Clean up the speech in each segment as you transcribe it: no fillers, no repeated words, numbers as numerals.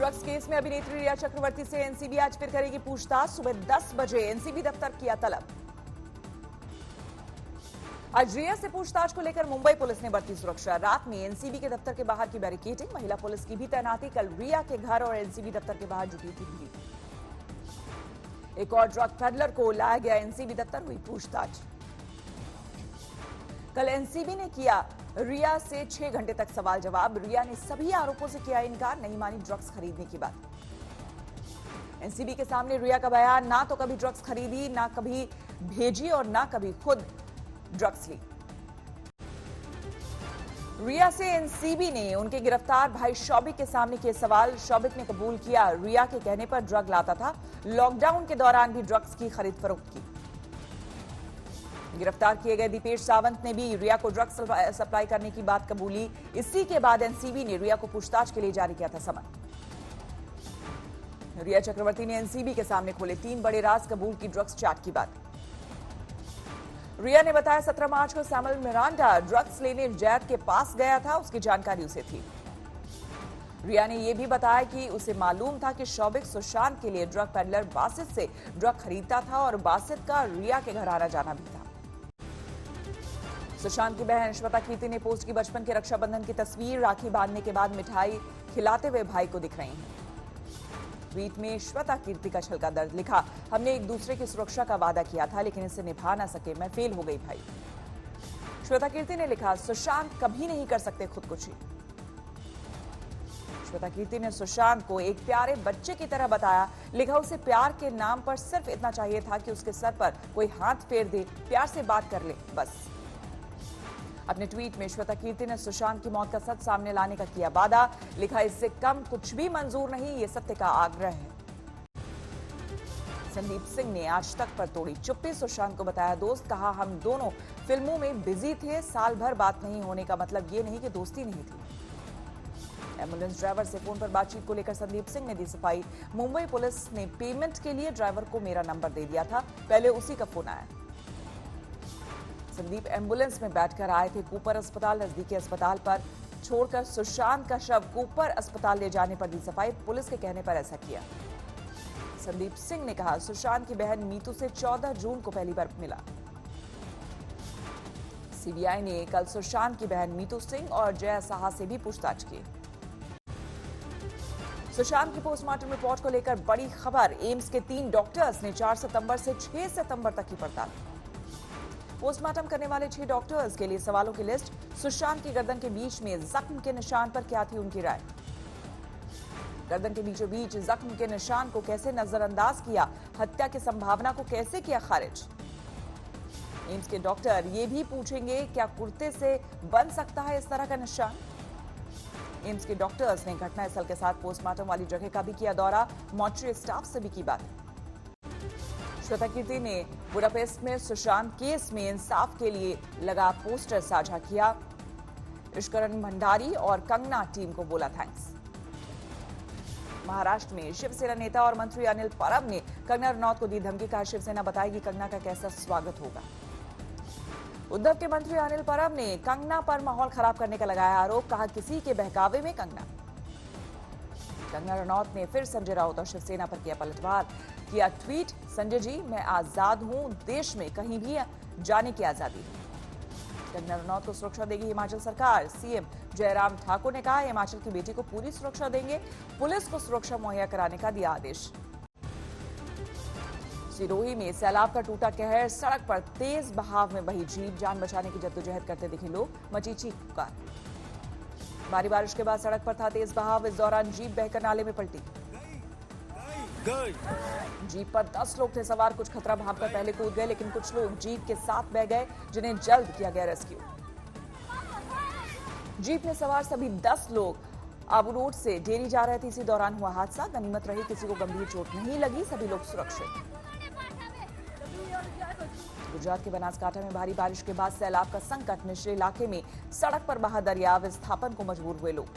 Drugs case में अभिनेत्री रिया चक्रवर्ती से एनसीबी आज फिर करेगी पूछताछ। सुबह 10 बजे एनसीबी दफ्तर किया तलब। आज रिया से पूछताछ को लेकर मुंबई पुलिस ने बरती सुरक्षा। रात में एनसीबी के दफ्तर के बाहर की बैरिकेडिंग, महिला पुलिस की भी तैनाती। कल रिया के घर और एनसीबी दफ्तर के बाहर जुटी थी भीड़। एक और ड्रग पेडलर को लाया गया एनसीबी दफ्तर, हुई पूछताछ। कल एनसीबी ने किया रिया से 6 घंटे तक सवाल जवाब। रिया ने सभी आरोपों से किया इनकार, नहीं मानी ड्रग्स खरीदने की बात। एनसीबी के सामने रिया का बयान, ना तो कभी ड्रग्स खरीदी, ना कभी भेजी और ना कभी खुद ड्रग्स ली। रिया से एनसीबी ने उनके गिरफ्तार भाई शौबिक के सामने किए सवाल। शौबिक ने कबूल किया रिया के कहने पर ड्रग लाता था, लॉकडाउन के दौरान भी ड्रग्स की खरीद फरोख्त की। गिरफ्तार किए गए दीपेश सावंत ने भी रिया को ड्रग्स सप्लाई करने की बात कबूली। इसी के बाद एनसीबी ने रिया को पूछताछ के लिए जारी किया था समन। रिया चक्रवर्ती ने एनसीबी के सामने खोले 3 बड़े राज, कबूल की ड्रग्स चाट की बात। रिया ने बताया 17 मार्च को सैमुअल मिरांडा ड्रग्स लेने जैद के पास गया था, उसकी जानकारी उसे थी। रिया ने यह भी बताया कि उसे मालूम था कि शौबिक सुशांत के लिए ड्रग पेडलर बासित से ड्रग खरीदता था और बासित का रिया के घर आना जाना भी था। सुशांत की बहन श्वेता कीर्ति ने पोस्ट की बचपन के रक्षाबंधन की तस्वीर। राखी बांधने के बाद मिठाई खिलाते हुए भाई को दिख रही हैं। ट्वीट में श्वेता कीर्ति का छलका दर्द लिखा, हमने एक दूसरे की सुरक्षा का वादा किया था लेकिन इसे निभा ना सके, मैं फेल हो गई भाई। श्वेता कीर्ति ने लिखा, सुशांत कभी नहीं कर सकते खुदकुशी। श्वेता कीर्ति ने सुशांत को एक प्यारे बच्चे की तरह बताया, लिखा उसे प्यार के नाम पर सिर्फ इतना चाहिए था कि उसके सर पर कोई हाथ फेर दे, प्यार से बात कर ले, बस। अपने ट्वीट में श्वेता कीर्ति ने सुशांत की मौत का सच सामने लाने का किया वादा, लिखा इससे कम कुछ भी मंजूर नहीं, ये सत्य का आग्रह है। संदीप सिंह ने आज तक पर तोड़ी चुप्पी, सुशांत को बताया दोस्त, कहा हम दोनों फिल्मों में बिजी थे, साल भर बात नहीं होने का मतलब ये नहीं कि दोस्ती नहीं थी। एम्बुलेंस ड्राइवर से फोन पर बातचीत को लेकर संदीप सिंह ने दी सफाई। मुंबई पुलिस ने पेमेंट के लिए ड्राइवर को मेरा नंबर दे दिया था, पहले उसी का फोन आया। संदीप एम्बुलेंस में बैठकर आए थे कूपर अस्पताल। नजदीकी अस्पताल पर छोड़कर सुशांत का शव कूपर अस्पताल ले जाने पर दी सफाई, पुलिस के कहने पर ऐसा किया। संदीप सिंह ने कहा सुशांत की बहन मीतू से 14 जून को पहली बार मिला। सीबीआई ने कल सुशांत की बहन मीतू सिंह और जया साहा से भी पूछताछ की। सुशांत की पोस्टमार्टम रिपोर्ट को लेकर बड़ी खबर, एम्स के 3 डॉक्टर्स ने 4 सितंबर से 6 सितंबर तक की पड़ताल। पोस्टमार्टम करने वाले 6 डॉक्टर्स के लिए सवालों की लिस्ट। सुशांत की गर्दन के बीच में जख्म के निशान पर क्या थी उनकी राय। गर्दन के बीचों बीच जख्म के निशान को कैसे नजरअंदाज किया, हत्या की संभावना को कैसे किया खारिज। एम्स के डॉक्टर ये भी पूछेंगे क्या कुर्ते से बन सकता है इस तरह का निशान। एम्स के डॉक्टर्स ने घटनास्थल के साथ पोस्टमार्टम वाली जगह का भी किया दौरा, मॉर्चरी स्टाफ से भी की बात। श्वेता कीर्ति ने बुडापेस्ट में सुशांत केस में इंसाफ के लिए लगा पोस्टर साझा किया। इश्करण भंडारी और कंगना टीम को बोला थैंक्स। महाराष्ट्र में शिवसेना नेता और मंत्री अनिल परब ने कंगना रनौत को दी धमकी, कहा शिवसेना बताएगी कंगना का कैसा स्वागत होगा। उद्धव के मंत्री अनिल परब ने कंगना पर माहौल खराब करने का लगाया आरोप, कहा किसी के बहकावे में कंगना। कंगना रनौत ने फिर संजय राउत और शिवसेना पर किया पलटवार, किया ट्वीट, संजय जी मैं आजाद हूं, देश में कहीं भी जाने की आजादी है। कंगना रनौत को सुरक्षा देगी हिमाचल सरकार। सीएम जयराम ठाकुर ने कहा हिमाचल की बेटी को पूरी सुरक्षा देंगे, पुलिस को सुरक्षा मुहैया कराने का दिया आदेश। सिरोही में सैलाब का टूटा कहर, सड़क पर तेज बहाव में बही जीप, जान बचाने की जद्दोजहद करते दिखे लोग, मची चीख पुकार। भारी बारिश के बाद सड़क पर था तेज बहाव, इस दौरान जीप बहकर नाले में पलटी। जीप पर 10 लोग थे सवार, कुछ खतरा भांपकर पहले कूद गए लेकिन कुछ लोग जीप के साथ बह गए, जिन्हें जल्द किया गया रेस्क्यू। जीप में सवार सभी 10 लोग आबू रोड से डेरी जा रहे थे, इसी दौरान हुआ हादसा। गनीमत रही किसी को गंभीर चोट नहीं लगी, सभी लोग सुरक्षित। गुजरात के बनासकांठा में भारी बारिश के बाद सैलाब का संकट, निचले इलाके में सड़क पर बहा दरिया, विस्थापन को मजबूर हुए लोग।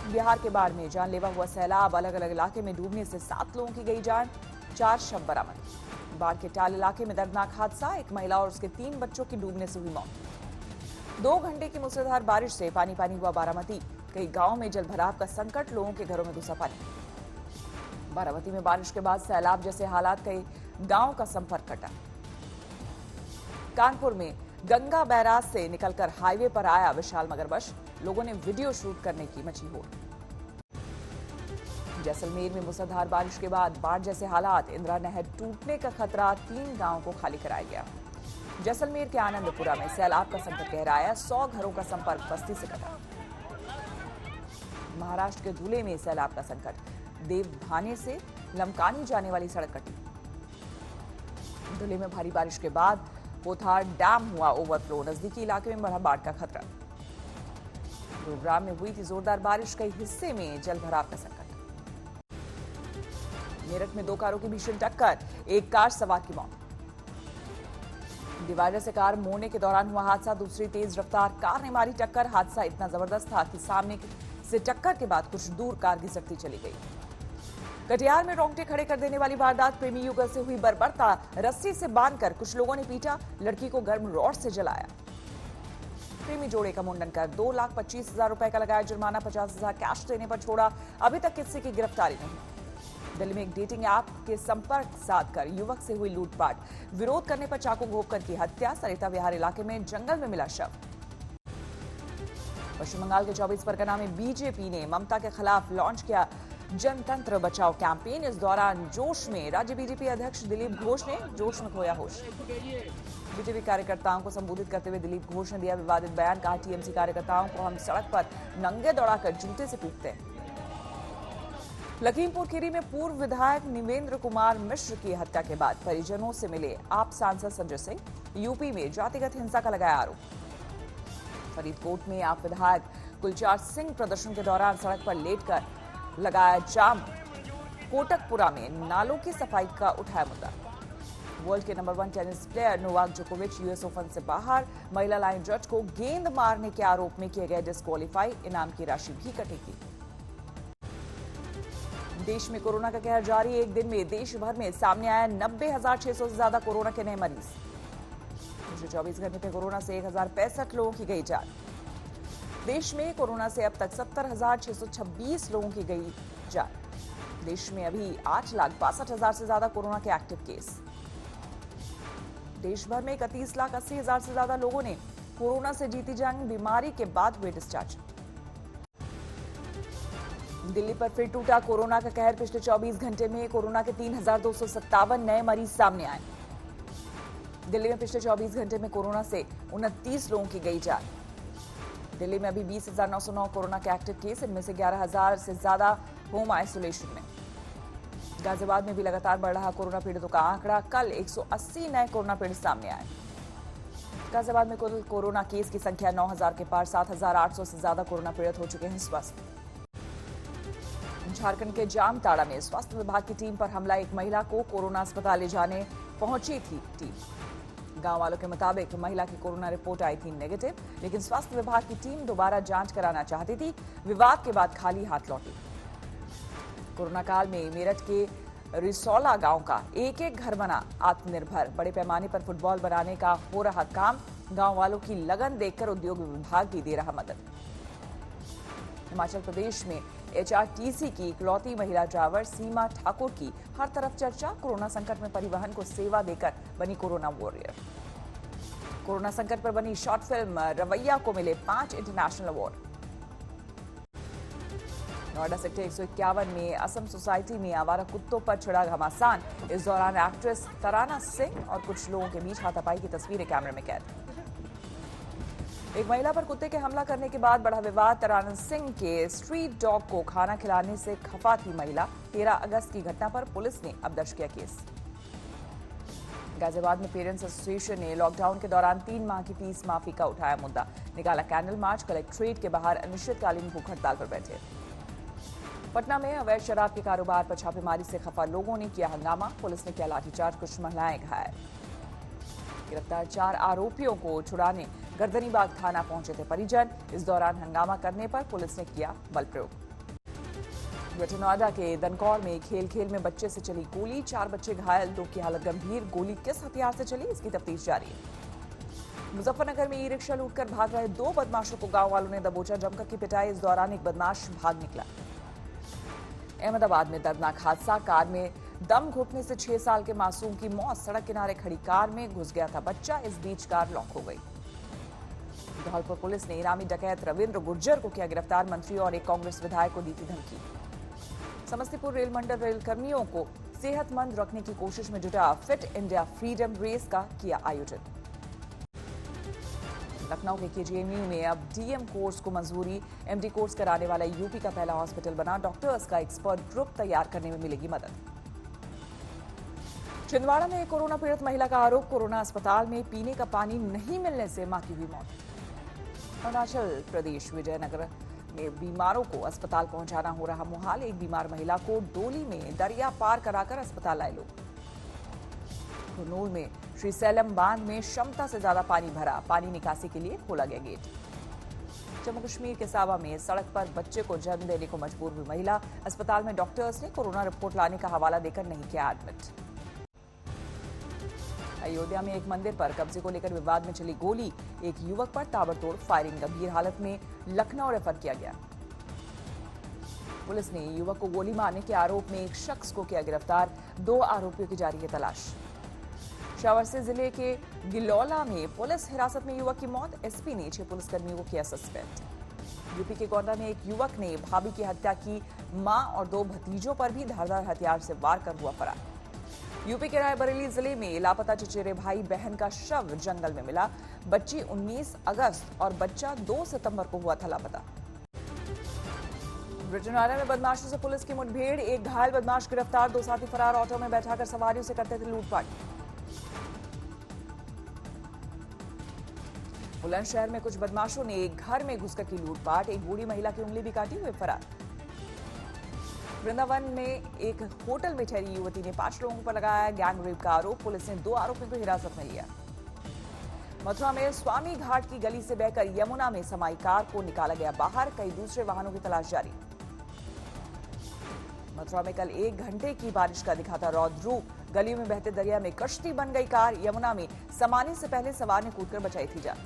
बिहार के बाढ़ में जानलेवा हुआ सैलाब, अलग अलग इलाके में डूबने से 7 लोगों की गई जान, 4 शव बरामद। बाढ़ के टाल इलाके में दर्दनाक हादसा, एक महिला और उसके 3 बच्चों की डूबने से हुई मौत। 2 घंटे की मूसलाधार बारिश से पानी पानी हुआ बारामती, कई गांवों में जलभराव का संकट, लोगों के घरों में घुसा पानी। बारामती में बारिश के बाद सैलाब जैसे हालात, कई गांवों का संपर्क कटा। कानपुर में गंगा बैराज से निकलकर हाईवे पर आया विशाल मगरमच्छ, लोगों ने वीडियो शूट करने की मची होड़। जैसलमेर में मूसलाधार बारिश के बाद बाढ़ जैसे हालात, इंदिरा नहर टूटने का खतरा, 3 गांवों को खाली कराया गया। जैसलमेर के आनंदपुरा में सैलाब का संकट गहराया, 100 घरों का संपर्क बस्ती से कटा। महाराष्ट्र के धुले में सैलाब का संकट, देवभाने से लमकानी जाने वाली सड़क कटी। धुले में भारी बारिश के बाद पोथार डैम हुआ ओवरफ्लो, नजदीकी इलाके में बढ़ा बाढ़ का खतरा। गुरुग्राम में हुई थी जोरदार बारिश, कई हिस्से में जलभराव का संकट। मेरठ में 2 कारों की भीषण टक्कर, एक कार सवार की मौत। डिवाइडर से कार मोड़ने के दौरान हुआ हादसा, दूसरी तेज रफ्तार कार ने मारी टक्कर। हादसा इतना जबरदस्त था कि सामने से टक्कर के बाद कुछ दूर कार घिसटती चली गई। कटिहार में रोंगटे खड़े कर देने वाली वारदात, प्रेमी युगल से हुई बर्बरता, रस्सी से बांधकर कुछ लोगों ने पीटा, लड़की को गर्म रॉड से जलाया। प्रेमी जोड़े का मुंडन कर 2,25,000 रुपए का लगाया जुर्माना, 50,000 कैश देने पर छोड़ा, अभी तक किसी की गिरफ्तारी नहीं। दिल्ली में एक डेटिंग ऐप के संपर्क साधकर युवक से हुई लूटपाट, विरोध करने पर चाकू घोंपकर की हत्या, सरिता विहार इलाके में जंगल में मिला शव। पश्चिम बंगाल के 24 परगना में बीजेपी ने ममता के खिलाफ लॉन्च किया जनतंत्र बचाओ कैंपेन। इस दौरान जोश में राज्य बीजेपी अध्यक्ष दिलीप घोष ने जोश में खोया होश। बीजेपी कार्यकर्ताओं को संबोधित करते हुए दिलीप घोष ने दिया विवादित बयान, कहा टीएमसी कार्यकर्ताओं को हम सड़क पर नंगे दौड़ाकर जूते से पीटते हैं। लखीमपुर खीरी में पूर्व विधायक निवेंद्र कुमार मिश्र की हत्या के बाद परिजनों से मिले आप सांसद संजय सिंह, यूपी में जातिगत हिंसा का लगाया आरोप। फरीदकोट में आप विधायक गुलजार सिंह प्रदर्शन के दौरान सड़क पर लेटकर लगाया जाम। कोटकपुरा में नालों की सफाई का उठाया मुद्दा। वर्ल्ड के नंबर 1 टेनिस प्लेयर नोवाक जोकोविच यूएस ओपन से बाहर, महिला लाइन जज को गेंद मारने के आरोप में किए गए डिस्क्वालीफाई, इनाम की राशि भी कटेगी। देश में कोरोना का कहर जारी, एक दिन में देश भर में सामने आया 90,600 से ज्यादा कोरोना के नए मरीज। पिछले 24 घंटे में कोरोना से 1,065 लोगों की गई जान। देश में कोरोना से अब तक 70,626 लोगों की गई जान। देश में अभी 8,62,000 से ज्यादा कोरोना के एक्टिव केस। देश भर में 31,80,000 से ज्यादा लोगों ने कोरोना से जीती जंग, बीमारी के बाद हुए डिस्चार्ज। दिल्ली पर फिर टूटा कोरोना का कहर, पिछले 24 घंटे में कोरोना के 3,257 नए मरीज सामने आए। दिल्ली में पिछले 24 घंटे में कोरोना से 29 लोगों की गई जान। दिल्ली में अभी 20,909 कोरोना के एक्टिव केस, इनमें से 11,000 से ज्यादा होम आइसोलेशन में। गाजियाबाद में भी लगातार बढ़ रहा कोरोना पीड़ितों का आंकड़ा, कल 180 नए कोरोना पीड़ित सामने आए। गाजियाबाद में कुल कोरोना केस की संख्या 9,000 के पार, 7,800 से ज्यादा कोरोना पीड़ित हो चुके हैं स्वस्थ। झारखंड के जामताड़ा में स्वास्थ्य विभाग की टीम पर हमला, एक महिला को कोरोना अस्पताल ले जाने पहुंची थी टीम। गांव वालों के मुताबिक महिला की कोरोना रिपोर्ट आई थी नेगेटिव, लेकिन स्वास्थ्य विभाग की टीम दोबारा जांच कराना चाहती थी। विवाद के बाद खाली हाथ लौटी। कोरोना काल में मेरठ के रिसौला गांव का एक-एक घर बना आत्मनिर्भर, बड़े पैमाने पर फुटबॉल बनाने का हो रहा काम। गांव वालों की लगन देखकर उद्योग विभाग भी दे रहा मदद। हिमाचल प्रदेश में एचआरटीसी की इकलौती महिला ड्राइवर सीमा ठाकुर की हर तरफ चर्चा, कोरोना संकट में परिवहन को सेवा देकर बनी कोरोना वॉरियर। कोरोना संकट पर बनी शॉर्ट फिल्म रवैया को मिले 5 इंटरनेशनल अवार्ड। नोएडा सेक्टर 151 में असम सोसाइटी में आवारा कुत्तों पर छिड़ा घमासान, इस दौरान एक्ट्रेस तराना सिंह और कुछ लोगों के बीच हाथापाई की तस्वीरें कैमरे में कैद। एक महिला पर कुत्ते के हमला करने के बाद बढ़ा विवाद, तराना सिंह के स्ट्रीट डॉग को खाना खिलाने से खफा थी महिला। 13 अगस्त की घटना पर पुलिस ने अब दर्ज किया केस। गाजियाबाद में पेरेंट्स एसोसिएशन ने लॉकडाउन के दौरान 3 माह की फीस माफी का उठाया मुद्दा, निकाला कैंडल मार्च, कलेक्ट्रेट के बाहर अनिश्चितकालीन भूख हड़ताल पर बैठे। पटना में अवैध शराब के कारोबार पर छापेमारी से खफा लोगों ने किया हंगामा, पुलिस ने किया लाठीचार्ज, कुछ महिलाएं घायल। गिरफ्तार 4 आरोपियों को छुड़ाने गर्दनीबाग थाना पहुंचे थे परिजन, इस दौरान हंगामा करने पर पुलिस ने किया बल प्रयोग। ग्रेटर नोएडा के दनकौर में खेल में बच्चे से चली गोली, 4 बच्चे घायल, 2 की हालत गंभीर। गोली किस हथियार से चली, इसकी तफ्तीश जारी है। मुजफ्फरनगर में ई रिक्शा लूटकर भाग रहे 2 बदमाशों को गांव वालों ने दबोचा, जमकर की पिटाई। इस दौरान एक बदमाश भाग निकला। अहमदाबाद में दर्दनाक हादसा, कार में दम घुटने से 6 साल के मासूम की मौत। सड़क किनारे खड़ी कार में घुस गया था बच्चा, इस बीच कार लॉक हो गई। धौलपुर पुलिस ने इनामी डकैत रविंद्र गुर्जर को किया गिरफ्तार, मंत्री और एक कांग्रेस विधायक को दी थी धमकी। समस्तीपुर रेल मंडल रेल कर्मियों को सेहतमंद रखने की कोशिश में जुटा फिट इंडिया फ्रीडम रेस का किया आयोजन। लखनऊ के केजीएमयू में अब डीएम कोर्स को मंजूरी, एमडी कोर्स कराने वाला यूपी का पहला हॉस्पिटल बना। डॉक्टर्स का एक्सपर्ट ग्रुप तैयार करने में मिलेगी मदद। छिंदवाड़ा में एक कोरोना पीड़ित महिला का आरोप, कोरोना अस्पताल में पीने का पानी नहीं मिलने से मां की हुई मौत। अरुणाचल प्रदेश विजयनगर में बीमारों को अस्पताल पहुंचाना हो रहा मुहाल, एक बीमार महिला को डोली में दरिया पार कराकर अस्पताल लाए लोग। कुरनूल में श्रीसैलम बांध में क्षमता से ज्यादा पानी भरा, पानी निकासी के लिए खोला गया गेट। जम्मू कश्मीर के सावा में सड़क पर बच्चे को जन्म देने को मजबूर हुई महिला, अस्पताल में डॉक्टर्स ने कोरोना रिपोर्ट लाने का हवाला देकर नहीं किया एडमिट। अयोध्या में एक मंदिर पर कब्जे को लेकर विवाद में चली गोली, एक युवक पर ताबड़तोड़ फायरिंग, गंभीर हालत में लखनऊ रेफर किया गया। पुलिस ने युवक को गोली मारने के आरोप में एक शख्स को किया गिरफ्तार, 2 आरोपियों की जारी है तलाश। शावरसी जिले के गिलौला में पुलिस हिरासत में युवक की मौत, एसपी ने 6 पुलिसकर्मियों को किया सस्पेंड। यूपी के गोंडा में एक युवक ने भाभी की हत्या की, मां और 2 भतीजों पर भी धारदार हथियार से वार कर हुआ फरार। यूपी के रायबरेली जिले में लापता चचेरे भाई बहन का शव जंगल में मिला, बच्ची 19 अगस्त और बच्चा 2 सितंबर को हुआ था लापता। ब्रिजनवाड़ा में बदमाशों से पुलिस की मुठभेड़, एक घायल बदमाश गिरफ्तार, 2 साथी फरार, ऑटो में बैठाकर सवारियों से करते थे लूटपाट। बुलंदशहर में कुछ बदमाशों ने एक घर में घुसकर की लूटपाट, एक बूढ़ी महिला की उंगली भी काटी, हुए फरार। वृंदावन में एक होटल में ठहरी युवती ने 5 लोगों पर लगाया गैंग रेप का आरोप, पुलिस ने 2 आरोपियों को हिरासत में लिया। मथुरा में स्वामी घाट की गली से बहकर यमुना में समाई कार को निकाला गया बाहर, कई दूसरे वाहनों की तलाश जारी। मथुरा में कल 1 घंटे की बारिश का दिखा था रौद्र रूप, गलियों में बहते दरिया में कश्ती बन गई कार, यमुना में समाने से पहले सवार ने कूदकर बचाई थी जान।